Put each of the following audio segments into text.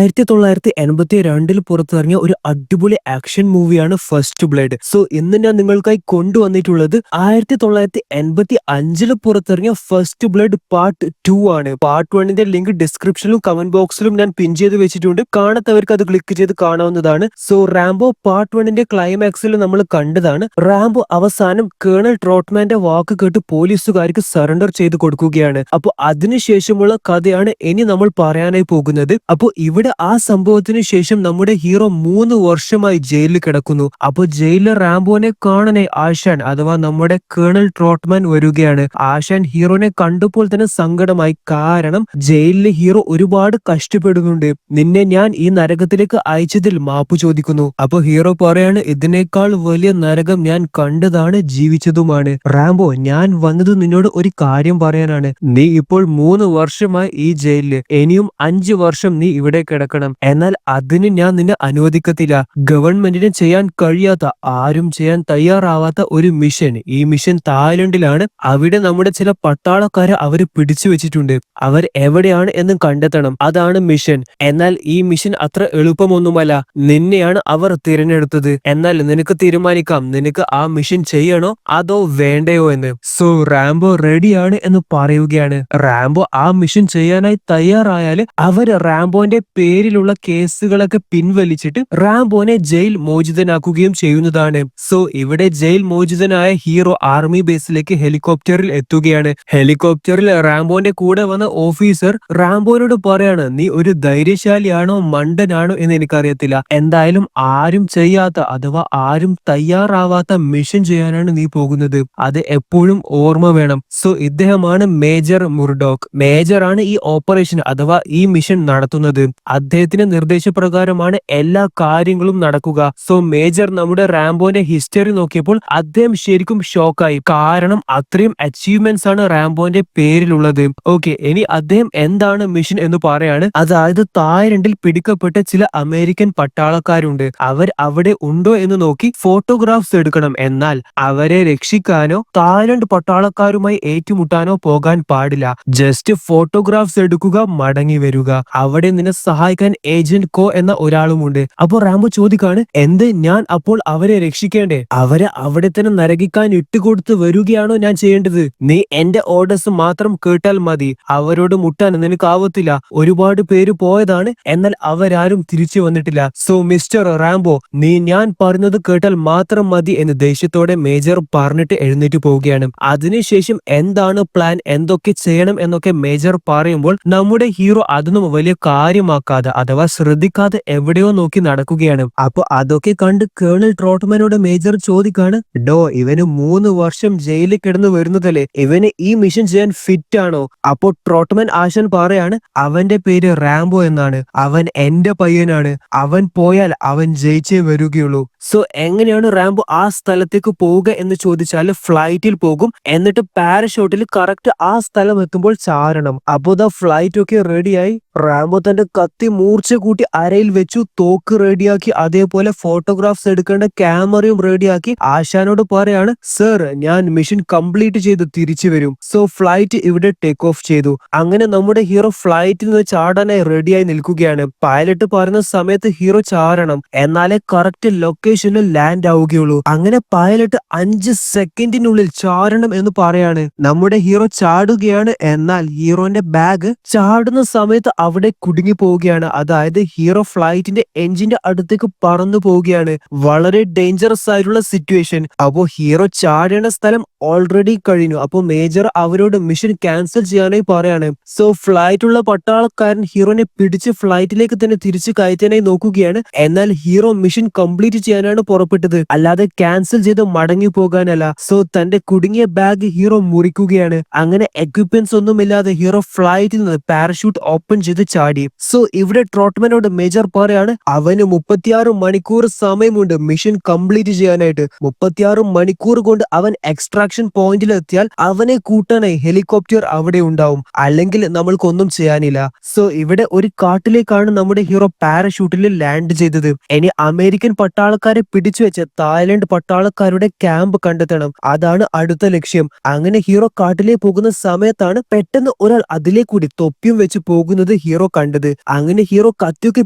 1982 പുറത്തിറങ്ങിയ ഒരു അടിപൊളി ആക്ഷൻ മൂവിയാണ് ഫസ്റ്റ് ബ്ലഡ്. സോ ഇന്ന് ഞാൻ നിങ്ങൾക്കായി കൊണ്ടുവന്നിട്ടുള്ളത് 1985 പുറത്തിറങ്ങിയ ഫസ്റ്റ് ബ്ലഡ് പാർട്ട് 2 ആണ്. പാർട്ട് 1ന്റെ ലിങ്ക് ഡിസ്ക്രിപ്ഷനിലും കമന്റ് ബോക്സിലും ഞാൻ പിൻ ചെയ്ത് വെച്ചിട്ടുണ്ട്. കാണാത്തവർക്ക് അത് ക്ലിക്ക് ചെയ്ത് കാണാവുന്നതാണ്. സോ റാംബോ പാർട്ട് 1ന്റെ ക്ലൈമാക്സിൽ നമ്മൾ കണ്ടതാണ്, റാംബോ അവസാനം കേണൽ ട്രോട്ട്മാന്റെ വാക്ക് കേട്ട് പോലീസുകാർക്ക് സറണ്ടർ ചെയ്ത് കൊടുക്കുകയാണ്. അപ്പോൾ അതിനുശേഷമുള്ള കഥയാണ് ഇനി നമ്മൾ പറയാനായി പോകുന്നത്. അപ്പോൾ ഇവിടെ ആ സംഭവത്തിന് ശേഷം നമ്മുടെ ഹീറോ 3 വർഷമായി ജയിലിൽ കിടക്കുന്നു. അപ്പോൾ ജയിലിലെ റാംബോനെ കാണാനായി ആശാൻ അഥവാ നമ്മുടെ കേണൽ ട്രോട്ട്മാൻ വരികയാണ്. ആശാൻ ഹീറോനെ കണ്ടപ്പോൾ തന്നെ സങ്കടമായി. കാരണം ജയിലിലെ ഹീറോ ഒരുപാട് കഷ്ടപ്പെടുന്നുണ്ട്. നിന്നെ ഞാൻ ഈ നരകത്തിലേക്ക് അയച്ചതിൽ മാപ്പ് ചോദിക്കുന്നു. അപ്പൊ ഹീറോ പറയാണ്, ഇതിനേക്കാൾ വലിയ നരകം ഞാൻ കണ്ടതാണ്, ജീവിച്ചതുമാണ്. റാംബോ, ഞാൻ വന്നത് നിന്നോട് ഒരു കാര്യം പറയാനാണ്. നീ ഇപ്പോൾ 3 വർഷമായി ഈ ജയിലില്, ഇനിയും 5 വർഷം നീ ഇവിടെ കിടക്കണം. എന്നാൽ അതിന് ഞാൻ നിന്നെ അനുവദിക്കത്തില്ല. ഗവൺമെന്റിന് ചെയ്യാൻ കഴിയാത്ത, ആരും ചെയ്യാൻ തയ്യാറാവാത്ത ഒരു മിഷൻ. ഈ മിഷൻ തായ്ലൻഡിലാണ്. അവിടെ നമ്മുടെ ചില പട്ടാളക്കാരെ അവര് പിടിച്ചു വെച്ചിട്ടുണ്ട്. അവർ എവിടെയാണ് എന്ന് കണ്ടെത്തണം. അതാണ് മിഷൻ. എന്നാൽ ഈ മിഷൻ അത്ര എളുപ്പമൊന്നുമല്ല. നിന്നെയാണ് അവർ തിരഞ്ഞെടുത്തത്. എന്നാൽ നിനക്ക് തീരുമാനിക്കാം, നിനക്ക് ആ മിഷൻ ചെയ്യണോ അതോ വേണ്ടയോ എന്ന്. സോ റാംബോ റെഡിയാണ് എന്ന് പറയുകയാണ്. റാംബോ ആ മിഷൻ ചെയ്യാനായി തയ്യാറായാല് അവര് റാംബോന്റെ പേരിലുള്ള കേസുകളൊക്കെ പിൻവലിച്ചിട്ട് റാംബോനെ ജയിൽ മോചിതനാക്കുകയും ചെയ്യുന്നതാണ്. സോ ഇവിടെ ജയിൽ മോചിതനായ ഹീറോ ആർമി ബേസിലേക്ക് ഹെലികോപ്റ്ററിൽ എത്തുകയാണ്. ഹെലികോപ്റ്ററിൽ റാംബോന്റെ കൂടെ വന്ന ഓഫീസർ റാംബോനോട് പറയാണ്, നീ ഒരു ധൈര്യശാലിയാണോ മണ്ടനാണോ എന്ന് എനിക്കറിയത്തില്ല. എന്തായാലും ആരും ചെയ്യാത്ത അഥവാ ആരും തയ്യാറാവാത്ത മിഷൻ ചെയ്യാനാണ് നീ പോകുന്നത്. അത് എപ്പോഴും ഓർമ്മ വേണം. സോ ഇദ്ദേഹമാണ് മേജർ മുർഡോക്ക്. മേജർ ആണ് ഈ ഓപ്പറേഷൻ അഥവാ ഈ മിഷൻ നടത്തുന്നത്. അദ്ദേഹത്തിന്റെ നിർദ്ദേശപ്രകാരമാണ് എല്ലാ കാര്യങ്ങളും നടക്കുക. സോ മേജർ നമ്മുടെ റാംബോന്റെ ഹിസ്റ്ററി നോക്കിയപ്പോൾ അദ്ദേഹം ശരിക്കും ഷോക്കായി. കാരണം അത്രയും അച്ചീവ്മെന്റ്സ് ആണ് റാംബോന്റെ പേരിലുള്ളത്. ഓക്കെ, ഇനി അദ്ദേഹം എന്താണ് മിഷൻ എന്ന് പറയാണ്. അതായത് തായ്ലൻഡിൽ പിടിക്കപ്പെട്ട ചില അമേരിക്കൻ പട്ടാളക്കാരുണ്ട്. അവർ അവിടെ ഉണ്ടോ എന്ന് നോക്കി ഫോട്ടോഗ്രാഫ്സ് എടുക്കണം. എന്നാൽ അവരെ രക്ഷിക്കാനോ തായ്ലൻഡ് പട്ടാളക്കാരുമായി ഏറ്റുമുട്ടാനോ പോകാൻ പാടില്ല. ജസ്റ്റ് ഫോട്ടോഗ്രാഫ്സ് എടുക്കുക, മടങ്ങി വരിക. അവിടെ നിന്നെ സഹായിക്കാൻ ഏജന്റ് കോ എന്ന ഒരാളുമുണ്ട്. അപ്പൊ റാംബോ ചോദിക്കാണ്, എന്ത്, ഞാൻ അപ്പോൾ അവരെ രക്ഷിക്കേണ്ടേ? അവരെ അവിടെ തന്നെ നരകിക്കാൻ ഇട്ടുകൊടുത്ത് വരികയാണോ ഞാൻ ചെയ്യേണ്ടത്? നീ എന്റെ ഓർഡേഴ്സ് മാത്രം കേട്ടാൽ മതി. അവരോട് മുട്ടാൻ നിനക്കാവത്തില്ല. ഒരുപാട് പേര് പോയതാണ്, എന്നാൽ അവരാരും തിരിച്ചു വന്നിട്ടില്ല. സോ മിസ്റ്റർ റാംബോ, നീ ഞാൻ പറയുന്നത് കേട്ടാൽ മാത്രം മതി എന്ന് ദേഷ്യത്തോടെ മേജർ പറഞ്ഞിട്ട് എഴുന്നേറ്റ് പോവുകയാണ്. അതിനുശേഷം എന്താണ് പ്ലാൻ, എന്തൊക്കെ ചെയ്യണം എന്നൊക്കെ മേജർ പറയുമ്പോൾ നമ്മുടെ ഹീറോ അതൊന്നും വലിയ കാര്യമാക്കാതെ അഥവാ ശ്രദ്ധിക്കാതെ എവിടെയോ നോക്കി നടക്കുകയാണ്. അപ്പൊ അതൊക്കെ കണ്ട് കേണൽ ട്രോട്ട്മാനോട് മേജർ ചോദിക്കാണ്, ഡോ, ഇവന് 3 വർഷം ജയിലിൽ കിടന്നു വരുന്നതല്ലേ, ഇവന് ഈ മിഷൻ ചെയ്യാൻ ഫിറ്റ് ആണോ? അപ്പോ ട്രോട്ട്മാൻ ആശാൻ പറയാണ്, അവന്റെ പേര് റാംബോ എന്നാണ്. അവൻ എന്റെ പയ്യനാണ്. അവൻ പോയാൽ അവൻ ജയിച്ചേ വരികയുള്ളൂ. സോ എങ്ങനെയാണ് റാംബോ ആ സ്ഥലത്തേക്ക് പോവുക എന്ന് ചോദിച്ചാൽ ഫ്ലൈറ്റിൽ പോകും. എന്നിട്ട് പാരഷൂട്ടിൽ കറക്റ്റ് ആ സ്ഥലം എത്തുമ്പോൾ ചാരണം. അപ്പോ ദ ഫ്ലൈറ്റ് ഒക്കെ റെഡിയായി. റാംബോ തന്റെ കത്തി മൂർച്ച കൂട്ടി അരയിൽ വെച്ചു, തോക്ക് റെഡിയാക്കി, അതേപോലെ ഫോട്ടോഗ്രാഫ്സ് എടുക്കേണ്ട ക്യാമറയും റെഡിയാക്കി. ആശാനോട് പറയാണ്, സർ, ഞാൻ മിഷൻ കംപ്ലീറ്റ് ചെയ്ത് തിരിച്ചു വരും. സോ ഫ്ലൈറ്റ് ഇവിടെ ടേക്ക് ഓഫ് ചെയ്തു. അങ്ങനെ നമ്മുടെ ഹീറോ ഫ്ലൈറ്റിൽ നിന്ന് ചാടാനായി റെഡിയായി നിൽക്കുകയാണ്. പൈലറ്റ് പറയുന്ന സമയത്ത് ഹീറോ ചാടണം, എന്നാലേ കറക്റ്റ് ലൊക്കേഷനിൽ ലാൻഡ് ആവുകയുള്ളൂ. അങ്ങനെ പൈലറ്റ് 5 സെക്കൻഡിനുള്ളിൽ ചാടണം എന്ന് പറയാണ്. നമ്മുടെ ഹീറോ ചാടുകയാണ്. എന്നാൽ ഹീറോന്റെ ബാഗ് ചാടുന്ന സമയത്ത് അവിടെ കുടുങ്ങി പോവുകയാണ്. അതായത് ഹീറോ ഫ്ലൈറ്റിന്റെ എഞ്ചിന്റെ അടുത്തേക്ക് പറന്നു പോവുകയാണ്. വളരെ ഡേഞ്ചറസ് ആയിട്ടുള്ള സിറ്റുവേഷൻ. അപ്പോ ഹീറോ ചാടേണ്ട സ്ഥലം ഓൾറെഡി കഴിഞ്ഞു. അപ്പോ മേജർ അവരോട് മിഷൻ ക്യാൻസൽ ചെയ്യാനായി പറയാണ്. സോ ഫ്ലൈറ്റുള്ള പട്ടാളക്കാരൻ ഹീറോനെ പിടിച്ച് ഫ്ലൈറ്റിലേക്ക് തന്നെ തിരിച്ചു കയറ്റാനായി നോക്കുകയാണ്. എന്നാൽ ഹീറോ മിഷൻ കംപ്ലീറ്റ് ചെയ്യാനാണ് പുറപ്പെട്ടത്, അല്ലാതെ ക്യാൻസൽ ചെയ്ത് മടങ്ങി പോകാനല്ല. സോ തന്റെ കുടുങ്ങിയ ബാഗ് ഹീറോ മുറിക്കുകയാണ്. അങ്ങനെ എക്വിപ്മെന്റ്സ് ഒന്നുമില്ലാതെ ഹീറോ ഫ്ലൈറ്റിൽ നിന്ന് പാരഷൂട്ട് ഓപ്പൺ ചെയ്ത് ചാടി. സോ ഇവിടെ ട്രോട്ട്മാനോട് മേജർ പറയാണ്, അവന് 36 മണിക്കൂർ സമയമുണ്ട് മിഷൻ കംപ്ലീറ്റ് ചെയ്യാനായിട്ട്. 36 മണിക്കൂർ കൊണ്ട് അവൻ എക്സ്ട്രാക്ഷൻ പോയിന്റിൽ എത്തിയാൽ അവനെ കൂട്ടാനായി ഹെലികോപ്റ്റർ അവിടെ ഉണ്ടാവും. അല്ലെങ്കിൽ നമ്മൾക്കൊന്നും ചെയ്യാനില്ല. സോ ഇവിടെ ഒരു കാട്ടിലേക്കാണ് നമ്മുടെ ഹീറോ പാരഷൂട്ടിൽ ലാൻഡ് ചെയ്തത്. ഇനി അമേരിക്കൻ പട്ടാളക്കാരെ പിടിച്ചു വെച്ച തായ്ലൻഡ് പട്ടാളക്കാരുടെ ക്യാമ്പ് കണ്ടെത്തണം. അതാണ് അടുത്ത ലക്ഷ്യം. അങ്ങനെ ഹീറോ കാട്ടിലേക്ക് പോകുന്ന സമയത്താണ് പെട്ടെന്ന് ഒരാൾ അതിലേക്കൂടി തൊപ്പിയും വെച്ച് പോകുന്നത് ഹീറോ കണ്ടത്. അങ്ങനെ അങ്ങനെ ഹീറോ കത്തിയൊക്കെ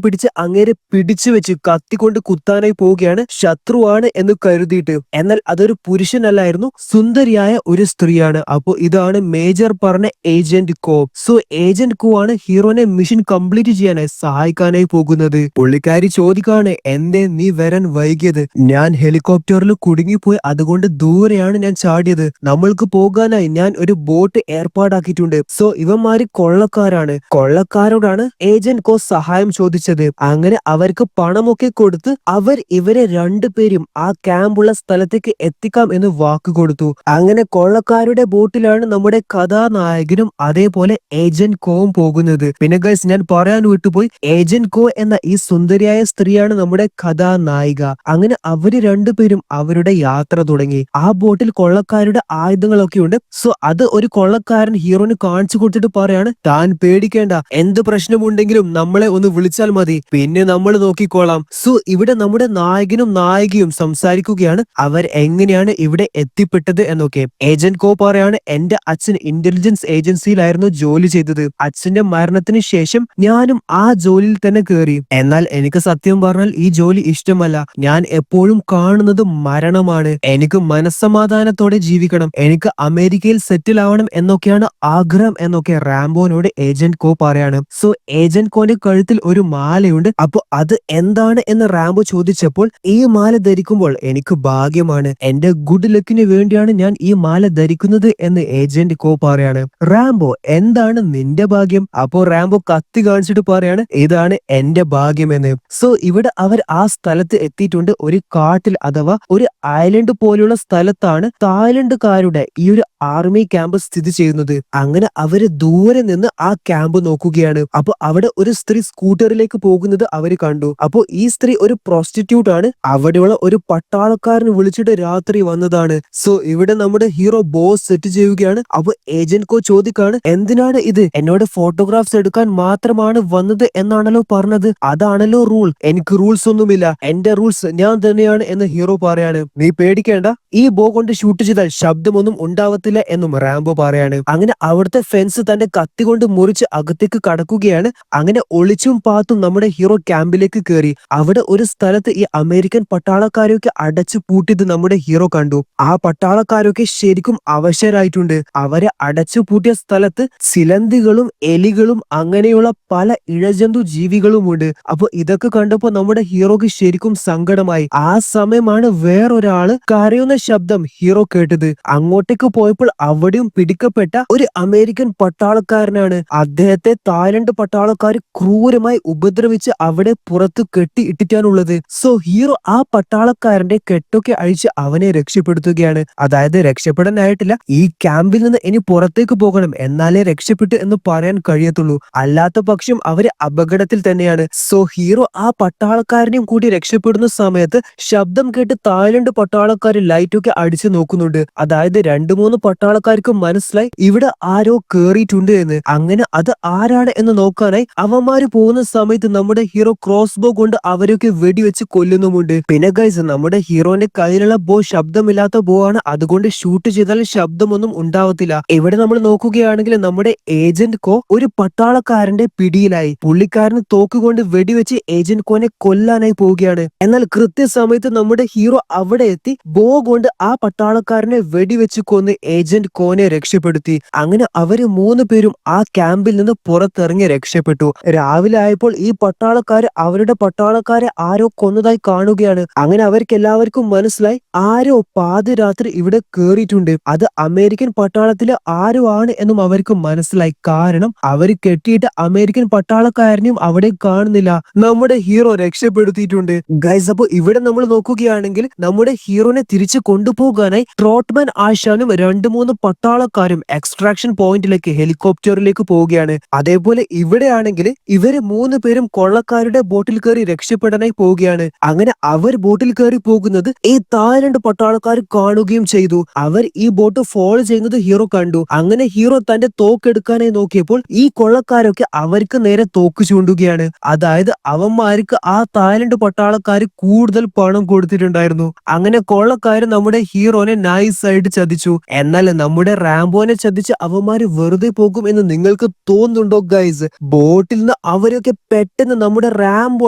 പിടിച്ച് അങ്ങേരെ പിടിച്ചു വെച്ച് കത്തി കൊണ്ട് കുത്താനായി പോവുകയാണ്, ശത്രുവാണ് എന്ന് കരുതിയിട്ട്. എന്നാൽ അതൊരു പുരുഷനല്ലായിരുന്നു, സുന്ദരിയായ ഒരു സ്ത്രീയാണ്. അപ്പോ ഇതാണ് മേജർ പറഞ്ഞ ഏജന്റ് കോ. സോ ഏജന്റ് കോ ആണ് ഹീറോനെ മിഷൻ കംപ്ലീറ്റ് ചെയ്യാനായി സഹായിക്കാനായി പോകുന്നത്. പുള്ളിക്കാരി ചോദിക്കാണ്, എന്തേ നീ വരാൻ വൈകിയത്? ഞാൻ ഹെലികോപ്റ്ററിൽ കുടുങ്ങിപ്പോയി, അതുകൊണ്ട് ദൂരെയാണ് ഞാൻ ചാടിയത്. നമ്മൾക്ക് പോകാനായി ഞാൻ ഒരു ബോട്ട് ഏർപ്പാടാക്കിയിട്ടുണ്ട്. സോ ഇവന്മാര് കൊള്ളക്കാരാണ്. കൊള്ളക്കാരോടാണ് ഏജന്റ് കോ സഹായം ചോദിച്ചത്. അങ്ങനെ അവർക്ക് പണമൊക്കെ കൊടുത്ത് അവർ ഇവരെ രണ്ടുപേരും ആ ക്യാമ്പുള്ള സ്ഥലത്തേക്ക് എത്തിക്കാം എന്ന് വാക്ക് കൊടുത്തു. അങ്ങനെ കൊള്ളക്കാരുടെ ബോട്ടിലാണ് നമ്മുടെ കഥാനായകനും അതേപോലെ ഏജന്റ് കോവും പോകുന്നത്. പിന്നെ ഗൈസ്, ഞാൻ പറയാൻ വിട്ടുപോയി, ഏജന്റ് കോ എന്ന ഈ സുന്ദരിയായ സ്ത്രീയാണ് നമ്മുടെ കഥാനായിക. അങ്ങനെ അവര് രണ്ടുപേരും അവരുടെ യാത്ര തുടങ്ങി. ആ ബോട്ടിൽ കൊള്ളക്കാരുടെ ആയുധങ്ങളൊക്കെ ഉണ്ട്. സോ അത് ഒരു കൊള്ളക്കാരൻ ഹീറോന് കാണിച്ചു കൊടുത്തിട്ട് പറയാണ്, താൻ പേടിക്കേണ്ട, എന്ത് പ്രശ്നമുണ്ടെങ്കിലും നമ്മളെ ഒന്ന് വിളിച്ചാൽ മതി, പിന്നെ നമ്മൾ നോക്കിക്കോളാം. സോ ഇവിടെ നമ്മുടെ നായകനും നായികയും സംസാരിക്കുകയാണ്, അവർ എങ്ങനെയാണ് ഇവിടെ എത്തിപ്പെട്ടത് എന്നൊക്കെ. ഏജന്റ് കോ പറയാണ്, എന്റെ അച്ഛൻ ഇന്റലിജൻസ് ഏജൻസിയിലായിരുന്നു ജോലി ചെയ്തത്. അച്ഛന്റെ മരണത്തിന് ശേഷം ഞാനും ആ ജോലിയിൽ തന്നെ കയറി. എന്നാൽ എനിക്ക് സത്യം പറഞ്ഞാൽ ഈ ജോലി ഇഷ്ടമല്ല. ഞാൻ എപ്പോഴും കാണുന്നത് മരണമാണ്. എനിക്ക് മനസ്സമാധാനത്തോടെ ജീവിക്കണം, എനിക്ക് അമേരിക്കയിൽ സെറ്റിൽ ആവണം എന്നൊക്കെയാണ് ആഗ്രഹം എന്നൊക്കെ റാംബോനോട് ഏജന്റ് കോ പറയാണ്. സോ ഏജന്റ് കോന്റെ കഴുത്തിൽ ഒരു മാലയുണ്ട്. അപ്പൊ അത് എന്താണ് എന്ന് റാംബോ ചോദിച്ചപ്പോൾ, ഈ മാല ധരിക്കുമ്പോൾ എനിക്ക് ഭാഗ്യമാണ്, എന്റെ ഗുഡ് ലക്കിന് വേണ്ടിയാണ് ഞാൻ ഈ മാല ധരിക്കുന്നത് എന്ന് ഏജന്റ് കോ പറയാണ്. റാംബോ, എന്താണ് നിന്റെ ഭാഗ്യം? അപ്പോ റാംബോ കത്തി കാണിച്ചിട്ട് പറയാണ്, ഇതാണ് എന്റെ ഭാഗ്യം എന്ന്. സോ ഇവിടെ അവർ ആ സ്ഥലത്ത് എത്തിയിട്ടുണ്ട്. ഒരു കാട്ടിൽ അഥവാ ഒരു ഐലൻഡ് പോലുള്ള സ്ഥലത്താണ് തായ്ലൻഡുകാരുടെ ഈ ഒരു ആർമി ക്യാമ്പ് സ്ഥിതി ചെയ്യുന്നത്. അങ്ങനെ അവര് ദൂരെ നിന്ന് ആ ക്യാമ്പ് നോക്കുകയാണ്. അപ്പൊ അവിടെ ഒരു സ്ത്രീ സ്കൂട്ടറിലേക്ക് പോകുന്നത് അവര് കണ്ടു. അപ്പൊ ഈ സ്ത്രീ ഒരു പ്രോസ്റ്റിറ്റ്യൂട്ട് ആണ്. അവിടെയുള്ള ഒരു പട്ടാളക്കാരന് വിളിച്ചിട്ട് രാത്രി വന്നതാണ്. സോ ഇവിടെ നമ്മുടെ ഹീറോ ബോസ് സെറ്റ് ചെയ്യുകയാണ്. അപ്പൊ ഏജന്റ് കോ ചോദിക്കാണ്, എന്തിനാണ് ഇത്? എന്നോട് ഫോട്ടോഗ്രാഫ്സ് എടുക്കാൻ മാത്രമാണ് വന്നത് എന്നാണല്ലോ പറഞ്ഞത്. അതാണല്ലോ റൂൾ. എനിക്ക് റൂൾസ് ഒന്നുമില്ല, എന്റെ റൂൾസ് ഞാൻ തന്നെയാണ് എന്ന് ഹീറോ പറയാണ്. നീ പേടിക്കേണ്ട, ഈ ബോ കൊണ്ട് ഷൂട്ട് ചെയ്താൽ ശബ്ദമൊന്നും ഉണ്ടാവത്തില്ല എന്നും റാംബോ പറയാണ്. അങ്ങനെ അവിടുത്തെ ഫെൻസ് തന്റെ കത്തി കൊണ്ട് മുറിച്ച് അകത്തേക്ക് കടക്കുകയാണ്. അങ്ങനെ ഒളിച്ചും പാത്തും നമ്മുടെ ഹീറോ ക്യാമ്പിലേക്ക് കയറി. അവിടെ ഒരു സ്ഥലത്ത് ഈ അമേരിക്കൻ പട്ടാളക്കാരൊക്കെ അടച്ചു പൂട്ടിയത് നമ്മുടെ ഹീറോ കണ്ടു. ആ പട്ടാളക്കാരൊക്കെ ശരിക്കും അവശരായിട്ടുണ്ട്. അവരെ അടച്ചു പൂട്ടിയ സ്ഥലത്ത് ചിലന്തികളും എലികളും അങ്ങനെയുള്ള പല ഇഴജന്തു ജീവികളുമുണ്ട്. അപ്പൊ ഇതൊക്കെ കണ്ടപ്പോ നമ്മുടെ ഹീറോക്ക് ശരിക്കും സങ്കടമായി. ആ സമയമാണ് വേറൊരാള് കരയുന്ന ശബ്ദം ഹീറോ കേട്ടത്. അങ്ങോട്ടേക്ക് പോയപ്പോൾ അവിടെയും പിടിക്കപ്പെട്ട ഒരു അമേരിക്കൻ പട്ടാളക്കാരനാണ്. അദ്ദേഹത്തെ തായ്ലൻഡ് പട്ടാളക്കാർ ക്രൂരമായി ഉപദ്രവിച്ച് അവിടെ പുറത്തു കെട്ടി ഇട്ടിട്ടാണുള്ളത്. സോ ഹീറോ ആ പട്ടാളക്കാരന്റെ കെട്ടൊക്കെ അഴിച്ച് അവനെ രക്ഷപ്പെടുത്തുകയാണ്. അതായത് രക്ഷപ്പെടാനായിട്ടില്ല, ഈ ക്യാമ്പിൽ നിന്ന് ഇനി പുറത്തേക്ക് പോകണം, എന്നാലേ രക്ഷപ്പെട്ടു എന്ന് പറയാൻ കഴിയത്തുള്ളൂ. അല്ലാത്ത പക്ഷം അവര് അപകടത്തിൽ തന്നെയാണ്. സോ ഹീറോ ആ പട്ടാളക്കാരനെയും കൂടി രക്ഷപ്പെടുന്ന സമയത്ത് ശബ്ദം കേട്ട് തായ്ലൻഡ് പട്ടാളക്കാർ ലൈറ്റൊക്കെ അടിച്ചു നോക്കുന്നുണ്ട്. അതായത് 2-3 പട്ടാളക്കാർക്ക് മനസ്സിലായി ഇവിടെ ആരോ കേറിയിട്ടുണ്ട് എന്ന്. അങ്ങനെ അത് ആരാണ് എന്ന് നോക്കാനായി അവന്മാര് പോകുന്ന സമയത്ത് നമ്മുടെ ഹീറോ ക്രോസ് ബോ കൊണ്ട് അവരൊക്കെ വെടിവെച്ച് കൊല്ലുന്നുമുണ്ട്. പിന്നെ ഗൈസ്, നമ്മുടെ ഹീറോന്റെ കയ്യിലുള്ള ബോ ശബ്ദമില്ലാത്ത ബോ ആണ്, അതുകൊണ്ട് ഷൂട്ട് ചെയ്താൽ ശബ്ദമൊന്നും ഉണ്ടാവത്തില്ല. ഇവിടെ നമ്മൾ നോക്കുകയാണെങ്കിൽ നമ്മുടെ ഏജന്റ് കോ ഒരു പട്ടാളക്കാരന്റെ പിടിയിലായി. പുള്ളിക്കാരന് തോക്കുകൊണ്ട് വെടിവെച്ച് ഏജന്റ് കോനെ കൊല്ലാനായി പോവുകയാണ്. എന്നാൽ കൃത്യസമയത്ത് നമ്മുടെ ഹീറോ അവിടെ എത്തി ബോ കൊണ്ട് ആ പട്ടാളക്കാരനെ വെടിവെച്ച് കൊന്ന് ഏജന്റ് കോനെ രക്ഷപ്പെടുത്തി. അങ്ങനെ അവര് 3 പേരും ആ ക്യാമ്പിൽ നിന്ന് പുറത്തിറങ്ങി രക്ഷപ്പെട്ടു. രാവിലെ ആയപ്പോൾ ഈ പട്ടാളക്കാര് അവരുടെ പട്ടാളക്കാരെ ആരോ കൊന്നതായി കാണുകയാണ്. അങ്ങനെ അവർക്ക് എല്ലാവർക്കും മനസ്സിലായി ആരോ പാതിരാത്രി ഇവിടെ കേറിയിട്ടുണ്ട്. അത് അമേരിക്കൻ പട്ടാളത്തിലെ ആരോ ആണ് എന്നും അവർക്ക് മനസ്സിലായി. കാരണം അവര് കെട്ടിയിട്ട് അമേരിക്കൻ പട്ടാളക്കാരനെയും അവിടെ കാണുന്നില്ല. നമ്മുടെ ഹീറോ രക്ഷപ്പെടുത്തിയിട്ടുണ്ട് ഗൈസ്. അപ്പൊ ഇവിടെ നമ്മൾ നോക്കുകയാണെങ്കിൽ നമ്മുടെ ഹീറോനെ തിരിച്ചു കൊണ്ടുപോകാനായി ട്രോട്ട്മാൻ ആശാനും 2-3 പട്ടാളക്കാരും എക്സ്ട്രാക്ഷൻ പോയിന്റിലേക്ക് ഹെലികോപ്റ്ററിലേക്ക് പോവുകയാണ്. അതേപോലെ ഇവിടെയാണെങ്കിൽ ഇവര് 3 പേരും കൊള്ളക്കാരുടെ ബോട്ടിൽ കയറി രക്ഷപ്പെടാനായി പോവുകയാണ്. അങ്ങനെ അവർ ബോട്ടിൽ കയറി പോകുന്നത് ഈ തായ്ലൻഡ് പട്ടാളക്കാർ കാണുകയും ചെയ്തു. അവർ ഈ ബോട്ട് ഫോളോ ചെയ്യുന്നത് ഹീറോ കണ്ടു. അങ്ങനെ ഹീറോ തന്റെ തോക്കെടുക്കാനായി നോക്കിയപ്പോൾ ഈ കൊള്ളക്കാരൊക്കെ അവർക്ക് നേരെ തോക്ക് ചൂണ്ടുകയാണ്. അതായത് അവന്മാർക്ക് ആ തായ്ലൻഡ് പട്ടാളക്കാർ കൂടുതൽ പണം കൊടുത്തിട്ടുണ്ടായിരുന്നു. അങ്ങനെ കൊള്ളക്കാര് നമ്മുടെ ഹീറോനെ നൈസ് ആയിട്ട് ചതിച്ചു. എന്നാൽ നമ്മുടെ റാംബോനെ ചതിച്ച് അവന്മാര് വെറുതെ പോകും എന്ന് നിങ്ങൾക്ക് തോന്നുന്നുണ്ടോ ഗൈസ്? ബോട്ടിൽ നിന്ന് അവരൊക്കെ പെട്ടെന്ന് നമ്മുടെ റാംബോ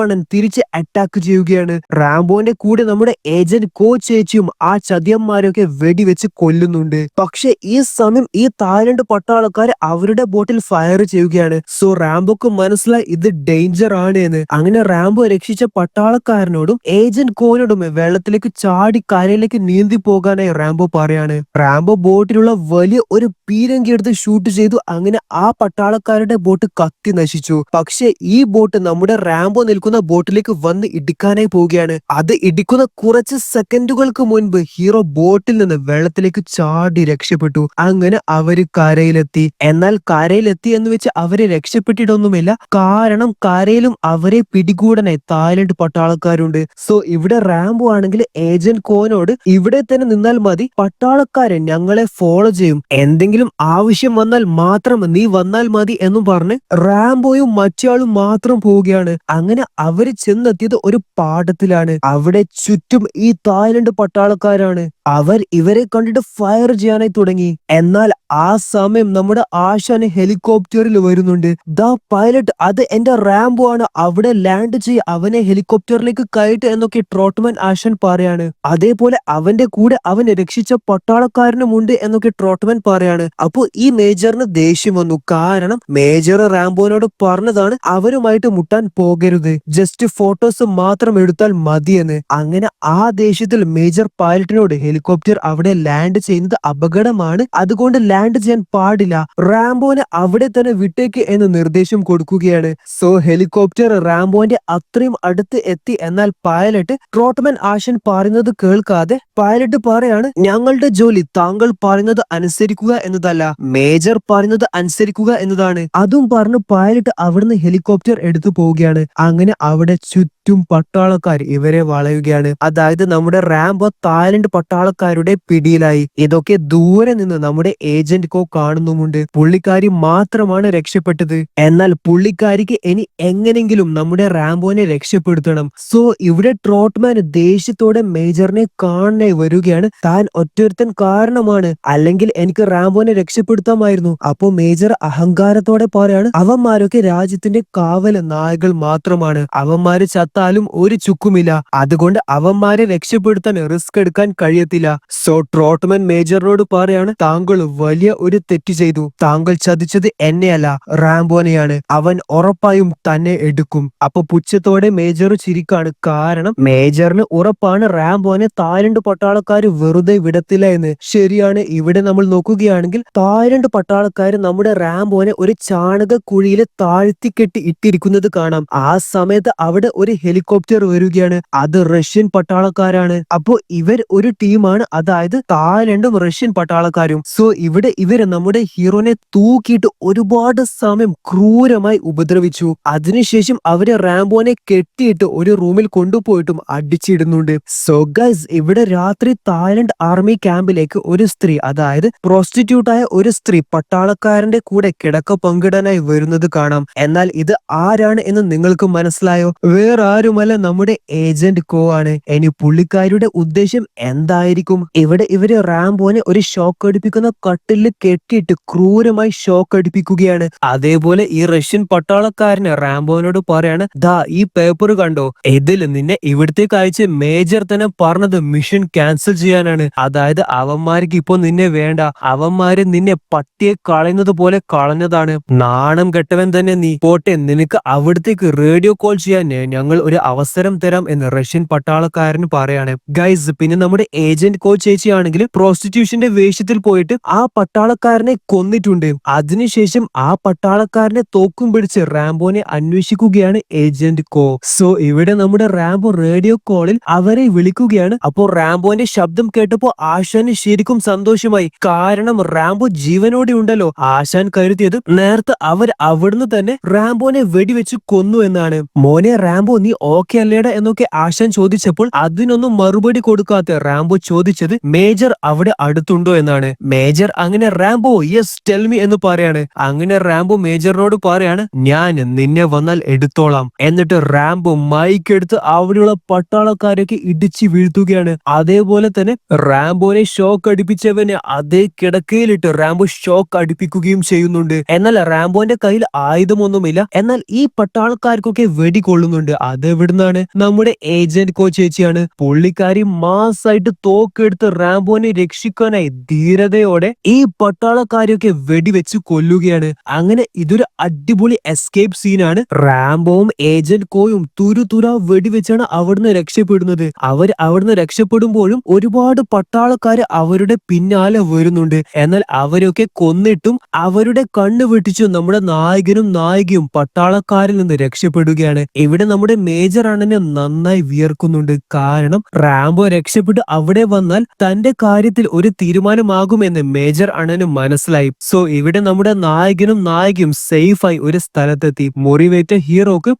അണ്ണൻ തിരിച്ച് അറ്റാക്ക് ചെയ്യുകയാണ്. റാംബോന്റെ കൂടെ നമ്മുടെ ഏജന്റ് കോ ചേച്ചിയും ആ ചതിയന്മാരൊക്കെ വെടിവെച്ച് കൊല്ലുന്നുണ്ട്. പക്ഷെ ഈ സമയം ഈ തായ്ലൻഡ് പട്ടാളക്കാർ അവരുടെ ബോട്ടിൽ ഫയർ ചെയ്യുകയാണ്. സോ റാംബോക്ക് മനസ്സിലായി ഇത് ഡേഞ്ചർ ആണ് എന്ന്. അങ്ങനെ റാംബോ രക്ഷിച്ച പട്ടാളക്കാരനോടും ഏജന്റ് കോനോടും വെള്ളത്തിലേക്ക് ചാടി കരയിലേക്ക് നീന്തി പോകാനായി റാംബോ പറയാണ്. റാംബോ ബോട്ടിലുള്ള വലിയ ഒരു പീരങ്കി എടുത്ത് ഷൂട്ട് ചെയ്തു. അങ്ങനെ ആ പട്ടാളക്കാരുടെ ബോട്ട് കത്തി നശിച്ചു. പക്ഷെ ഈ ബോട്ട് നമ്മുടെ റാംബോ നിൽക്കുന്ന ബോട്ടിലേക്ക് വന്ന് ഇടിക്കാനായി പോവുകയാണ്. അത് ഇടിക്കുന്ന കുറച്ച് സെക്കൻഡുകൾക്ക് മുൻപ് ഹീറോ ബോട്ടിൽ നിന്ന് വെള്ളത്തിലേക്ക് ചാടി രക്ഷപ്പെട്ടു. അങ്ങനെ അവര് കരയിലെത്തി. എന്നാൽ കരയിലെത്തി എന്ന് വെച്ച് അവരെ രക്ഷപ്പെട്ടിട്ടൊന്നുമില്ല. കാരണം കരയിലും അവരെ പിടികൂടാനായി തായ്ലൻഡ് പട്ടാളക്കാരുണ്ട്. സോ ഇവിടെ റാംബോ ആണെങ്കിൽ ഏജന്റ് കോനോട് ഇവിടെ തന്നെ നിന്നാൽ മതി, പട്ടാളക്കാരൻ ഞങ്ങളെ ഫോളോ ചെയ്യും, എന്തെങ്കിലും ആവശ്യം വന്നാൽ മാത്രം നീ വന്നാൽ മതി എന്നും പറഞ്ഞ് റാംബോയും മറ്റയാളും മാത്രം പോവുകയാണ്. അങ്ങനെ അവര് ചെന്നെത്തിയത് ഒരു പാടത്തിലാണ്. അവിടെ ചുറ്റും ഈ തായ്ലൻഡ് പട്ടാളക്കാരാണ്. അവർ ഇവരെ കണ്ടിട്ട് ഫയർ ചെയ്യാനായി തുടങ്ങി. എന്നാൽ ആ സമയം നമ്മുടെ ആശാന് ഹെലികോപ്റ്ററിൽ വരുന്നുണ്ട്. ദ പൈലറ്റ്, അത് എന്റെ റാംബോ ആണ്, അവിടെ ലാൻഡ് ചെയ്ത് അവനെ ഹെലികോപ്റ്ററിലേക്ക് കയറ്റ് എന്നൊക്കെ ട്രോട്ട്മാൻ ആശാൻ പറയാണ്. അതേപോലെ അവന്റെ കൂടെ അവൻ രക്ഷിച്ച പട്ടാളക്കാരനുമുണ്ട് എന്നൊക്കെ ട്രോട്ട്മാൻ പറയാണ്. അപ്പൊ ഈ മേജറിന് ദേഷ്യം വന്നു. കാരണം മേജർ റാംബോനോട് പറഞ്ഞതാണ് അവരുമായിട്ട് മുട്ടാൻ പോകരുത്, ജസ്റ്റ് ഫോട്ടോസ് മാത്രം എടുത്താൽ മതിയെന്ന്. അങ്ങനെ ആ ദേഷ്യത്തിൽ മേജർ പൈലറ്റിനോട് ഹെലികോപ്റ്റർ അവിടെ ലാൻഡ് ചെയ്യുന്നത് അപകടമാണ്, അതുകൊണ്ട് ലാൻഡ് ചെയ്യാൻ പാടില്ല, റാംബോനെ അവിടെ തന്നെ വിട്ടേക്ക് എന്ന് നിർദ്ദേശം കൊടുക്കുകയാണ്. സോ ഹെലികോപ്റ്റർ റാംബോന്റെ അത്രയും അടുത്ത് എത്തി. എന്നാൽ പൈലറ്റ് ട്രോട്ട്മാൻ ആശൻ പറയുന്നത് കേൾക്കാതെ പൈലറ്റ് പറയാണ്, ഞങ്ങളുടെ ജോലി താങ്കൾ പറയുന്നത് അനുസരിക്കുക എന്നതല്ല, മേജർ പറയുന്നത് അനുസരിക്കുക എന്നതാണ്. അതും പറഞ്ഞ് പൈലറ്റ് അവിടുന്ന് ഹെലികോപ്റ്റർ എടുത്തു പോവുകയാണ്. അങ്ങനെ അവിടെ ചുറ്റും പട്ടാളക്കാർ ഇവരെ വളയുകയാണ്. അതായത് നമ്മുടെ റാംബോ തായ്ലൻഡ് പട്ടാളക്കാരുടെ പിടിയിലായി. ഇതൊക്കെ ദൂരെ നിന്ന് നമ്മുടെ ഏജന്റ് കോ കാണുന്നുമുണ്ട്. പുള്ളിക്കാരി മാത്രമാണ് രക്ഷപ്പെട്ടത്. എന്നാൽ പുള്ളിക്കാരിക്ക് ഇനി എങ്ങനെങ്കിലും നമ്മുടെ റാംബോനെ രക്ഷപ്പെടുത്തണം. സോ ഇവിടെ ട്രോട്ട്മാൻ ദേഷ്യത്തോടെ മേജറിനെ കാണാനായി വരികയാണ്. താൻ ഒറ്റൊരുത്തൻ കാരണമാണ്, അല്ലെങ്കിൽ എനിക്ക് റാംബോനെ രക്ഷപ്പെടുത്താമായിരുന്നു. അപ്പോ മേജർ അഹങ്കാരത്തോടെ പറയാണ്, അവന്മാരൊക്കെ രാജ്യത്തിന്റെ കാവൽ നായകൾ മാത്രമാണ്, അവന്മാര് ചത്താലും ഒരു ചുക്കുമില്ല, അതുകൊണ്ട് അവന്മാരെ രക്ഷപ്പെടുത്താൻ റിസ്ക് എടുക്കാൻ കഴിയത്തില്ല. സോ ട്രോട്ട്മാൻ മേജറിനോട് പറയാണ്, താങ്കൾ വലിയ ഒരു തെറ്റ് ചെയ്തു, താങ്കൾ ചതിച്ചത് എന്നെയല്ല റാംബോനെയാണ്, അവൻ ഉറപ്പായും തന്നെ എടുക്കും. അപ്പൊ പുച്ഛത്തോടെ മേജർ ചിരിക്കാണ്. കാരണം മേജറിന് ഉറപ്പാണ് റാംബോനെ തായ്ലൻഡ് പട്ടാളക്കാര് വെറുതെ വിടത്തില്ല എന്ന്. ശരിയാണ്. ഇവിടെ നമ്മൾ നോക്കുകയാണെങ്കിൽ തായ്ലൻഡ് പട്ടാളക്കാര് നമ്മുടെ റാംബോനെ ഒരു ചാണക കുഴിയിൽ താഴ്ത്തിക്കെട്ടി ഇട്ടിരിക്കുന്നത് കാണാം. ആ സമയത്ത് അവിടെ ഒരു ഹെലികോപ്റ്റർ വരികയാണ്. അത് റഷ്യൻ പട്ടാളക്കാരാണ്. അപ്പോ ഇവർ ഒരു ടീമാണ്, അതായത് തായ്ലൻഡും റഷ്യൻ പട്ടാളക്കാരും. സോ ഇവിടെ ഇവര് നമ്മുടെ ഹീറോനെ തൂക്കിയിട്ട് ഒരുപാട് സമയം ക്രൂരമായി ഉപദ്രവിച്ചു. അതിനുശേഷം അവര് റാംബോനെ കെട്ടിയിട്ട് ഒരു റൂമിൽ കൊണ്ടുപോയിട്ടും അടിച്ചിടുന്നുണ്ട്. സോ ഗൈസ്, ഇവിടെ രാത്രി തായ്ലൻഡ് ആർമി ക്യാമ്പിലേക്ക് ഒരു സ്ത്രീ, അതായത് പ്രോസ്റ്റിറ്റ്യൂട്ടായ ഒരു സ്ത്രീ പട്ടാളക്കാരന്റെ കൂടെ കിടക്ക പങ്കിടാനായി വരുന്നത് കാണാം. എന്നാൽ ഇത് ആരാണ് എന്ന് നിങ്ങൾക്ക് മനസ്സിലായോ? വേറെ ആരുമല്ല, നമ്മുടെ ഏജന്റ് കോ ആണ്. ഇനി പുള്ളിക്കാരിയുടെ ഉദ്ദേശം എന്തായിരിക്കും? ഇവിടെ ഇവര് റാംബോനെ ഒരു ഷോക്ക് അടിപ്പിക്കുന്ന കട്ടിലിൽ കെട്ടിയിട്ട് ക്രൂരമായി ഷോക്ക് അടിപ്പിക്കുകയാണ്. അതേപോലെ ഈ റഷ്യൻ പട്ടാളക്കാരന് റാംബോനോട് പറയാണ്, ദാ ഈ പേപ്പർ കണ്ടോ, ഇതിൽ നിന്നെ ഇവിടത്തേക്ക് അയച്ച് മേജർ തന്നെ പറഞ്ഞത് മിഷൻ ക്യാൻസൽ ചെയ്യാനാണ്. അതായത് അവന്മാർക്ക് ഇപ്പൊ നിന്നെ വേണ്ട, അവന്മാര് നിന്നെ പട്ടിയെ കളയുന്നത് പോലെ കളഞ്ഞതാണ്. നാണം കെട്ടവൻ തന്നെ നീ. പോട്ടെ, നിനക്ക് അവിടത്തേക്ക് റേഡിയോ കോൾ ചെയ്യാൻ ഞങ്ങൾ ഒരു അവസരം തരാം എന്ന് റഷ്യൻ പട്ടാളക്കാരന് പറയാണ്. ഗൈസ്, പിന്നെ നമ്മുടെ ഏജന്റ് കോ ചേച്ചിയാണെങ്കിൽ പ്രോസ്റ്റിറ്റ്യൂഷന്റെ വേഷത്തിൽ പോയിട്ട് ആ പട്ടാളക്കാരനെ കൊന്നിട്ടുണ്ട്. അതിനുശേഷം ആ പട്ടാളക്കാരനെ തോക്കും പിടിച്ച് റാംബോനെ അന്വേഷിക്കുകയാണ് ഏജന്റ് കോ. സോ ഇവിടെ നമ്മുടെ റാംബോ റേഡിയോ കോളിൽ അവരെ വിളിക്കുകയാണ്. അപ്പോ റാംബോന്റെ ശബ്ദം കേട്ടപ്പോ ആശാന് ശരിക്കും സന്തോഷമായി. കാരണം റാംബോ ജീവനോടെ ഉണ്ടല്ലോ. ആശാൻ കരുതിയത് നേരത്തെ അവർ അവിടുന്ന് തന്നെ റാംബോനെ വെടിവെച്ച് കൊന്നു എന്നാണ്. മോനെ റാംബോ, നീ നീ ഓക്കെ അല്ലേടാ എന്നൊക്കെ ആശാൻ ചോദിച്ചപ്പോൾ അതിനൊന്നും മറുപടി കൊടുക്കാത്ത റാംബോ ചോദിച്ചത് മേജർ അവിടെ അടുത്തുണ്ടോ എന്നാണ്. മേജർ അങ്ങനെ റാംബോ യെസ് ടെൽ മീ എന്ന് പറയാണ്. അങ്ങനെ റാംബോ മേജറിനോട് പറയാണ് ഞാൻ നിന്നെ വന്നാൽ എടുത്തോളാം. എന്നിട്ട് റാംബോ മൈക്ക് എടുത്ത് അവിടെയുള്ള പട്ടാളക്കാരൊക്കെ ഇടിച്ചു വീഴ്ത്തുകയാണ്. അതേപോലെ തന്നെ റാംബോനെ ഷോക്ക് അടിപ്പിച്ചവനെ അതേ കിടക്കയിലിട്ട് റാംബോ ഷോക്ക് അടിപ്പിക്കുകയും ചെയ്യുന്നുണ്ട്. എന്നാൽ റാംബോന്റെ കയ്യിൽ ആയുധമൊന്നുമില്ല. എന്നാൽ ഈ പട്ടാളക്കാർക്കൊക്കെ വെടികൊള്ളുന്നുണ്ട്. അതെവിടുന്നാണ്? നമ്മുടെ ഏജന്റ് കോ ചേച്ചിയാണ്. പുള്ളിക്കാരി മാസായിട്ട് തോക്കെടുത്ത് റാംബോനെ രക്ഷിക്കാനായി ധീരതയോടെ ഈ പട്ടാളക്കാരെയൊക്കെ വെടിവെച്ച് കൊല്ലുകയാണ്. അങ്ങനെ ഇതൊരു അടിപൊളി എസ്കേപ്പ് സീനാണ്. റാംബോവും ഏജന്റ് കോയും തുരുതുര വെടിവെച്ചാണ് അവിടുന്ന് രക്ഷപ്പെടുന്നത്. അവർ അവിടുന്ന് രക്ഷപ്പെടുമ്പോഴും ഒരുപാട് പട്ടാളക്കാര് അവരുടെ പിന്നാലെ വരുന്നുണ്ട്. എന്നാൽ അവരൊക്കെ കൊന്നിട്ടും അവരുടെ കണ്ണ് വെട്ടിച്ചു നമ്മുടെ നായകനും നായികയും പട്ടാളക്കാരിൽ നിന്ന് രക്ഷപ്പെടുകയാണ്. ഇവിടെ നമ്മുടെ മേജർ അണ്ണനെ നന്നായി വിയർക്കുന്നുണ്ട്. കാരണം റാംബോ രക്ഷപ്പെട്ട് അവിടെ വന്നാൽ തന്റെ കാര്യത്തിൽ ഒരു തീരുമാനമാകുമെന്ന് മേജർ അണ്ണന് മനസ്സിലായി. സോ ഇവിടെ നമ്മുടെ നായകനും നായികയും സേഫായി ഒരു സ്ഥലത്തെത്തി. മുറിവേറ്റ ഹീറോക്ക്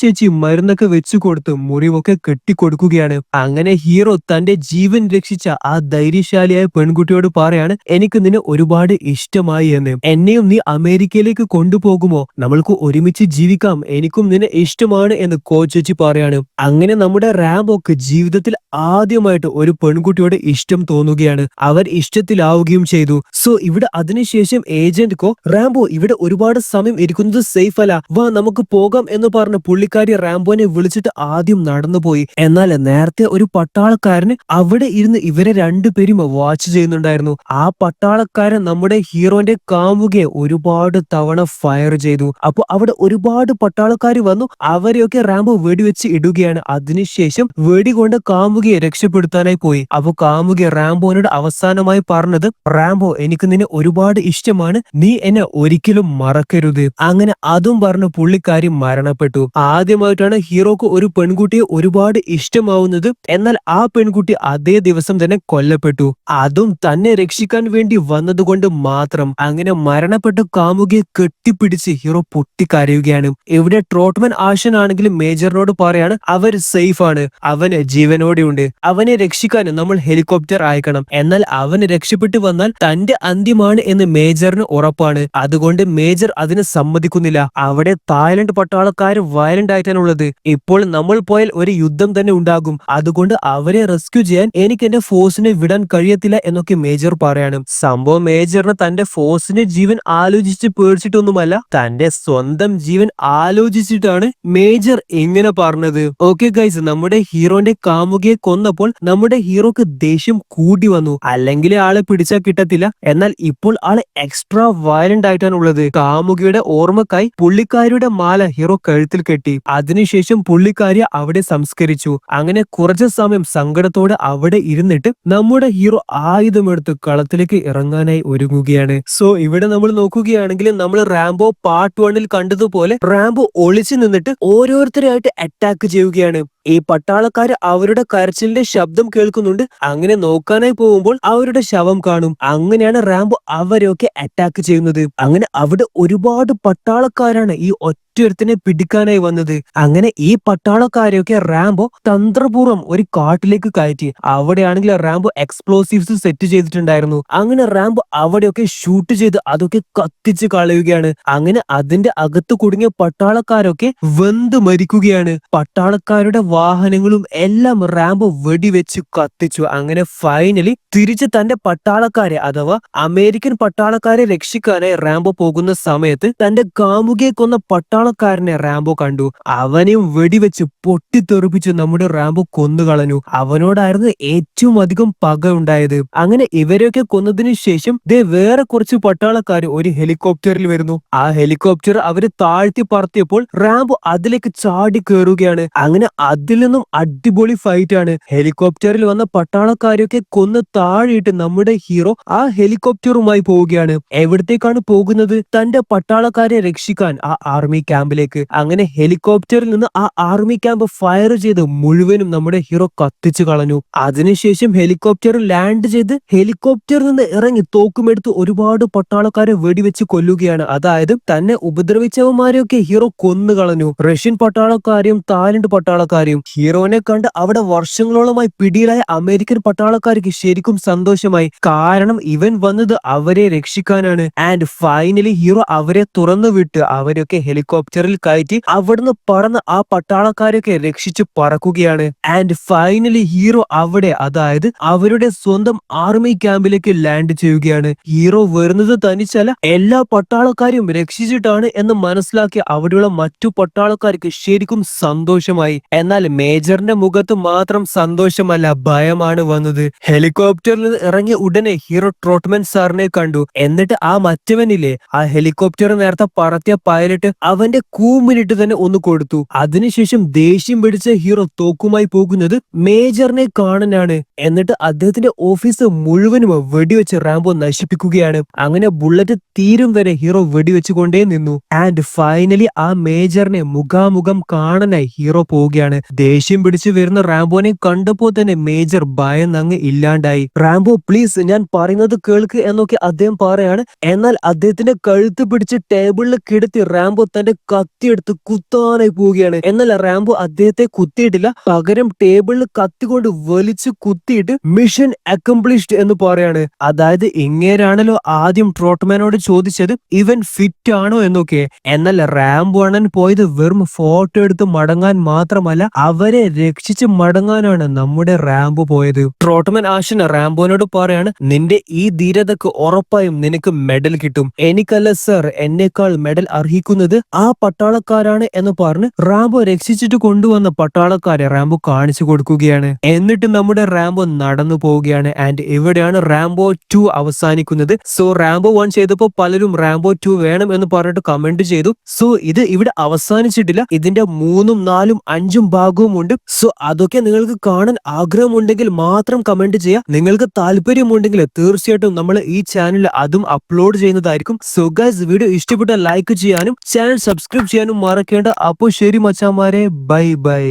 ചേച്ചി മരുന്നൊക്കെ വെച്ചു കൊടുത്ത് മുറിവൊക്കെ കെട്ടിക്കൊടുക്കുകയാണ്. അങ്ങനെ ഹീറോ തന്റെ ജീവൻ രക്ഷിച്ച ആ ധൈര്യശാലിയായ പെൺകുട്ടിയോട് പറയാണ് എനിക്ക് നിന്നെ ഒരുപാട് ഇഷ്ടമായി എന്ന്. എന്നെയും നീ അമേരിക്കയിലേക്ക് കൊണ്ടുപോകുമോ? നമ്മൾക്ക് ഒരുമിച്ച് ജീവിക്കാം, എനിക്കും നിന്നെ ഇഷ്ടമാണ് എന്ന് ചേച്ചി പറയാണ്. അങ്ങനെ നമ്മുടെ റാംബോക്ക് ജീവിതത്തിൽ ആദ്യമായിട്ട് ഒരു പെൺകുട്ടിയോട് ഇഷ്ടം തോന്നുകയാണ്. അവർ ഇഷ്ടത്തിലാവുകയും ചെയ്തു. സോ ഇവിടെ അതിനുശേഷം ഏജന്റ് കോ റാംബോ ഇവിടെ ഒരുപാട് സമയം ഇരിക്കുന്നത് സേഫ് അല്ല, വാ നമുക്ക് പോകാം എന്ന് പറഞ്ഞ പുള്ളിക്കാരി റാംബോനെ വിളിച്ചിട്ട് ആദ്യം നടന്നുപോയി. എന്നാൽ നേരത്തെ ഒരു പട്ടാളക്കാരന് അവിടെ ഇരുന്ന് ഇവരെ രണ്ടുപേരും വാച്ച് ചെയ്യുന്നുണ്ടായിരുന്നു. ആ പട്ടാളക്കാരൻ നമ്മുടെ ഹീറോന്റെ കാമുകയെ ഒരുപാട് തവണ ഫയർ ചെയ്തു. അപ്പൊ അവിടെ ഒരുപാട് പട്ടാളക്കാർ വന്നു. അവരെയൊക്കെ റാംബോ വെടിവെച്ച് ഇടുകയാണ്. അതിനുശേഷം വെടികൊണ്ട് കാമുകയെ രക്ഷപ്പെടുത്താനായി പോയി. അപ്പൊ കാമുക റാംബോനോട് അവസാനമായി പറഞ്ഞത് റാംബോ എനിക്ക് നിന്നെ ഒരുപാട് ഇഷ്ടമാണ്, നീ എന്നെ ഒരിക്കലും മറക്കരുത്. അങ്ങനെ അതും പറഞ്ഞ് പുള്ളിക്കാരി മരണപ്പെട്ടു. ആദ്യമായിട്ടാണ് ഹീറോക്ക് ഒരു പെൺകുട്ടിയെ ഒരുപാട് ഇഷ്ടമാവുന്നത്. എന്നാൽ ആ പെൺകുട്ടി അതേ ദിവസം തന്നെ കൊല്ലപ്പെട്ടു. അതും തന്നെ രക്ഷിക്കാൻ വേണ്ടി വന്നതുകൊണ്ട് മാത്രം. അങ്ങനെ മരണപ്പെട്ട കാമുകിയെ കെട്ടിപ്പിടിച്ച് ഹീറോ പൊട്ടിക്കരയുകയാണ്. ഇവിടെ ട്രോട്ട്മൻ ആശൻ ആണെങ്കിലും മേജറിനോട് പറയാണ് അവർ സേഫ് ആണ്, അവന് ജീവനോടെ ഉണ്ട്, അവനെ രക്ഷിക്കാൻ നമ്മൾ ഹെലികോപ്റ്റർ അയക്കണം. എന്നാൽ അവന് രക്ഷപ്പെട്ടു വന്നാൽ തന്റെ അന്ത്യമാണ് എന്ന് മേജറിന് ഉറപ്പാണ്. അതുകൊണ്ട് മേജർ അതിന് സമ്മതിക്കുന്നില്ല. അവിടെ തായ്ലൻഡ് പട്ടാളക്കാർ വയലന്റ് ആയിട്ടാണുള്ളത്. ഇപ്പോൾ നമ്മൾ പോയാൽ ഒരു യുദ്ധം തന്നെ ഉണ്ടാകും. അതുകൊണ്ട് അവരെ റെസ്ക്യൂ ചെയ്യാൻ എനിക്ക് എന്റെ ഫോഴ്സിനെ വിടാൻ കഴിയത്തില്ല എന്നൊക്കെ മേജർ പറയാണ്. സംഭവം മേജറിന് തന്റെ ഫോഴ്സിന്റെ ജീവൻ ആലോചിച്ച് പേടിച്ചിട്ടൊന്നുമല്ല, തന്റെ സ്വന്തം ജീവൻ ആലോചിച്ചിട്ടാണ് മേജർ ഇങ്ങനെ പറഞ്ഞത്. ഓക്കെ ഗൈസ്, നമ്മുടെ ഹീറോന്റെ കാമുകയെ കൊന്നപ്പോൾ നമ്മുടെ ഹീറോക്ക് ദേഷ്യം കൂടി വന്നു. അല്ലെങ്കിൽ ആളെ പിടിച്ചാൽ കിട്ടത്തില്ല. എന്നാൽ ഇപ്പോൾ ആള് എക്സ്ട്രാ വയലന്റ് ആയിട്ടാണ് ഉള്ളത്. കാമുകിയുടെ ഓർമ്മക്കായി പുള്ളിക്കാരിയുടെ മാല ഹീറോ കഴുത്തിൽ കെട്ടി. അതിനുശേഷം പുള്ളിക്കാരിയെ അവിടെ സംസ്കരിച്ചു. അങ്ങനെ കുറച്ചു സമയം സങ്കടത്തോടെ അവിടെ ഇരുന്നിട്ട് നമ്മുടെ ഹീറോ ആയുധമെടുത്ത് കളത്തിലേക്ക് ഇറങ്ങാനായി ഒരുങ്ങുകയാണ്. സോ ഇവിടെ നമ്മൾ നോക്കുകയാണെങ്കിൽ നമ്മൾ റാംബോ പാർട്ട് 1 കണ്ടതുപോലെ റാംബോ ഒളിച്ചു നിന്നിട്ട് ഓരോരുത്തരായിട്ട് അറ്റാക്ക് ചെയ്യുകയാണ്. ഈ പട്ടാളക്കാര് അവരുടെ കരച്ചിലിന്റെ ശബ്ദം കേൾക്കുന്നുണ്ട്. അങ്ങനെ നോക്കാനായി പോകുമ്പോൾ അവരുടെ ശവം കാണും. അങ്ങനെയാണ് റാംബോ അവരെയൊക്കെ അറ്റാക്ക് ചെയ്യുന്നത്. അങ്ങനെ അവിടെ ഒരുപാട് പട്ടാളക്കാരാണ് ഈ ഒറ്റൊരുത്തിനെ പിടിക്കാനായി വന്നത്. അങ്ങനെ ഈ പട്ടാളക്കാരെയൊക്കെ റാംബോ തന്ത്രപൂർവ്വം ഒരു കാട്ടിലേക്ക് കയറ്റി. അവിടെയാണെങ്കിൽ റാംബോ എക്സ്പ്ലോസീവ്സ് സെറ്റ് ചെയ്തിട്ടുണ്ടായിരുന്നു. അങ്ങനെ റാംബോ അവിടെയൊക്കെ ഷൂട്ട് ചെയ്ത് അതൊക്കെ കത്തിച്ച് കളയുകയാണ്. അങ്ങനെ അതിന്റെ അകത്ത് കുടുങ്ങിയ പട്ടാളക്കാരൊക്കെ വെന്ത് മരിക്കുകയാണ്. പട്ടാളക്കാരുടെ വാഹനങ്ങളും എല്ലാം റാംബോ വെടിവെച്ച് കത്തിച്ചു. അങ്ങനെ ഫൈനലി തിരിച്ച് തന്റെ പട്ടാളക്കാരെ അഥവാ അമേരിക്കൻ പട്ടാളക്കാരെ രക്ഷിക്കാനായി റാംബോ പോകുന്ന സമയത്ത് തന്റെ കാമുകയെ കൊന്ന പട്ടാളക്കാരനെ റാംബോ കണ്ടു. അവനെയും വെടിവെച്ച് പൊട്ടിത്തെറിപ്പിച്ച് നമ്മുടെ റാംബോ കൊന്നുകളഞ്ഞു. അവനോടായിരുന്നു ഏറ്റവും അധികം പക ഉണ്ടായത്. അങ്ങനെ ഇവരെയൊക്കെ കൊന്നതിന് ശേഷം വേറെ കുറച്ച് പട്ടാളക്കാർ ഒരു ഹെലികോപ്റ്ററിൽ വരുന്നു. ആ ഹെലികോപ്റ്റർ അവര് താഴ്ത്തി പറത്തിയപ്പോൾ റാംബോ അതിലേക്ക് ചാടി കയറുകയാണ്. അങ്ങനെ അതിൽ നിന്നും അടിപൊളി ഫൈറ്റ് ആണ്. ഹെലികോപ്റ്ററിൽ വന്ന പട്ടാളക്കാരെയൊക്കെ കൊന്ന് താഴെയിട്ട് നമ്മുടെ ഹീറോ ആ ഹെലികോപ്റ്ററുമായി പോവുകയാണ്. എവിടത്തേക്കാണ് പോകുന്നത്? തന്റെ പട്ടാളക്കാരെ രക്ഷിക്കാൻ ആ ആർമി ക്യാമ്പിലേക്ക്. അങ്ങനെ ഹെലികോപ്റ്ററിൽ നിന്ന് ആ ആർമി ക്യാമ്പ് ഫയർ ചെയ്ത് മുഴുവനും നമ്മുടെ ഹീറോ കത്തിച്ചു കളഞ്ഞു. അതിനുശേഷം ഹെലികോപ്റ്റർ ലാൻഡ് ചെയ്ത് ഹെലികോപ്റ്ററിൽ നിന്ന് ഇറങ്ങി തോക്കുമെടുത്ത് ഒരുപാട് പട്ടാളക്കാരെ വെടിവെച്ച് കൊല്ലുകയാണ്. അതായത് തന്നെ ഉപദ്രവിച്ചവന്മാരെയൊക്കെ ഹീറോ കൊന്നു കളഞ്ഞു. Russian പട്ടാളക്കാരെയും Thailand പട്ടാളക്കാരെയും. ഹീറോനെ കണ്ട് അവിടെ വർഷങ്ങളോളമായി പിടിയിലായ അമേരിക്കൻ പട്ടാളക്കാർക്ക് ശരിക്കും സന്തോഷമായി. കാരണം ഇവൻ വന്നത് അവരെ രക്ഷിക്കാനാണ്. ആൻഡ് ഫൈനലി ഹീറോ അവരെ തുറന്നു വിട്ട് അവരൊക്കെ ഹെലികോപ്റ്ററിൽ കയറ്റി അവിടുന്ന് പറന്ന് ആ പട്ടാളക്കാരെയൊക്കെ രക്ഷിച്ച് പറക്കുകയാണ്. ആൻഡ് ഫൈനലി ഹീറോ അവിടെ, അതായത് അവരുടെ സ്വന്തം ആർമി ക്യാമ്പിലേക്ക് ലാൻഡ് ചെയ്യുകയാണ്. ഹീറോ വരുന്നത് തനിച്ചല്ല, എല്ലാ പട്ടാളക്കാരെയും രക്ഷിച്ചിട്ടാണ് എന്ന് മനസ്സിലാക്കി അവിടെയുള്ള മറ്റു പട്ടാളക്കാർക്ക് ശരിക്കും സന്തോഷമായി. എന്നാൽ മേജറിന്റെ മുഖത്ത് മാത്രം സന്തോഷമല്ല, ഭയമാണ് വന്നത്. ഹെലികോപ്റ്ററിൽ നിന്ന് ഇറങ്ങിയ ഉടനെ ഹീറോ ട്രോട്ട്മൻ സാറിനെ കണ്ടു. എന്നിട്ട് ആ മറ്റവനില്ലേ, ആ ഹെലികോപ്റ്റർ നേരത്തെ പറത്തിയ പൈലറ്റ്, അവന്റെ കൂമിനിട്ട് തന്നെ ഒന്ന് കൊടുത്തു. അതിനുശേഷം ദേഷ്യം പിടിച്ച ഹീറോ തോക്കുമായി പോകുന്നത് മേജറിനെ കാണാനാണ്. എന്നിട്ട് അദ്ദേഹത്തിന്റെ ഓഫീസ് മുഴുവനും വെടിവെച്ച് റാംബോ നശിപ്പിക്കുകയാണ്. അങ്ങനെ ബുള്ളറ്റ് തീരും വരെ ഹീറോ വെടിവെച്ചുകൊണ്ടേ നിന്നു. ആൻഡ് ഫൈനലി ആ മേജറിനെ മുഖാമുഖം കാണാനായി ഹീറോ പോവുകയാണ്. ദേഷ്യം പിടിച്ചു വരുന്ന റാംബോനെ കണ്ടപ്പോ തന്നെ മേജർ ഭയന്നങ്ങ് ഇല്ലാണ്ടായി. റാംബോ പ്ലീസ് ഞാൻ പറയുന്നത് കേൾക്ക് എന്നൊക്കെ അദ്ദേഹം പറയാണ്. എന്നാൽ അദ്ദേഹത്തിന്റെ കഴുത്ത് പിടിച്ച് ടേബിളിൽ കിടത്തി റാംബോ തന്റെ കത്തിയെടുത്ത് കുത്താനായി പോവുകയാണ്. എന്നാൽ റാംബോ അദ്ദേഹത്തെ കുത്തിയിട്ടില്ല, പകരം ടേബിളിൽ കത്തികൊണ്ട് വലിച്ചു കുത്തിയിട്ട് മിഷൻ അക്കംപ്ലിഷ്ഡ് എന്ന് പറയാണ്. അതായത് ഇങ്ങേരാണല്ലോ ആദ്യം ട്രോട്ട്മാനോട് ചോദിച്ചത് ഇവൻ ഫിറ്റ് ആണോ എന്നൊക്കെ. എന്നാൽ റാംബോ അണ്ണൻ പോയത് വെറും ഫോട്ടോ എടുത്ത് മടങ്ങാൻ മാത്രമല്ല, അവരെ രക്ഷിച്ച് മടങ്ങാനാണ് നമ്മുടെ റാംബോ പോയത്. ട്രോട്ട്മാൻ ആശന റാംബോനോട് പറയാണ്, നിന്റെ ഈ ധീരതക്ക് ഉറപ്പായും നിനക്ക് മെഡൽ കിട്ടും. എനിക്കല്ല സർ, എന്നേക്കാൾ മെഡൽ അർഹിക്കുന്നത് ആ പട്ടാളക്കാരാണ് എന്ന് പറഞ്ഞ് റാംബോ രക്ഷിച്ചിട്ട് കൊണ്ടുവന്ന പട്ടാളക്കാരെ റാംബോ കാണിച്ചു കൊടുക്കുകയാണ്. എന്നിട്ട് നമ്മുടെ റാംബോ നടന്നു പോവുകയാണ്. ആൻഡ് ഇവിടെയാണ് റാംബോ 2 അവസാനിക്കുന്നത്. സോ റാംബോ 1 ചെയ്തപ്പോ പലരും റാംബോ 2 വേണം എന്ന് പറഞ്ഞിട്ട് കമന്റ് ചെയ്തു. സോ ഇത് ഇവിടെ അവസാനിച്ചിട്ടില്ല, ഇതിന്റെ 3ഉം 4ഉം 5ഉം ഭാഗവും ഉണ്ട്. സോ അതൊക്കെ നിങ്ങൾക്ക് കാണാൻ ആഗ്രഹമുണ്ടെങ്കിൽ മാത്രം കമന്റ് ചെയ്യുക. നിങ്ങൾക്ക് താല്പര്യമുണ്ടെങ്കിൽ തീർച്ചയായിട്ടും നമ്മൾ ഈ ചാനലിൽ അതും അപ്ലോഡ് ചെയ്യുന്നതായിരിക്കും. സോ ഗൈസ്, വീഡിയോ ഇഷ്ടപ്പെട്ട ലൈക്ക് ചെയ്യാനും ചാനൽ സബ്സ്ക്രൈബ് ചെയ്യാനും മറക്കേണ്ട. അപ്പോൾ ശരി മച്ചാമാരെ, ബൈ ബൈ.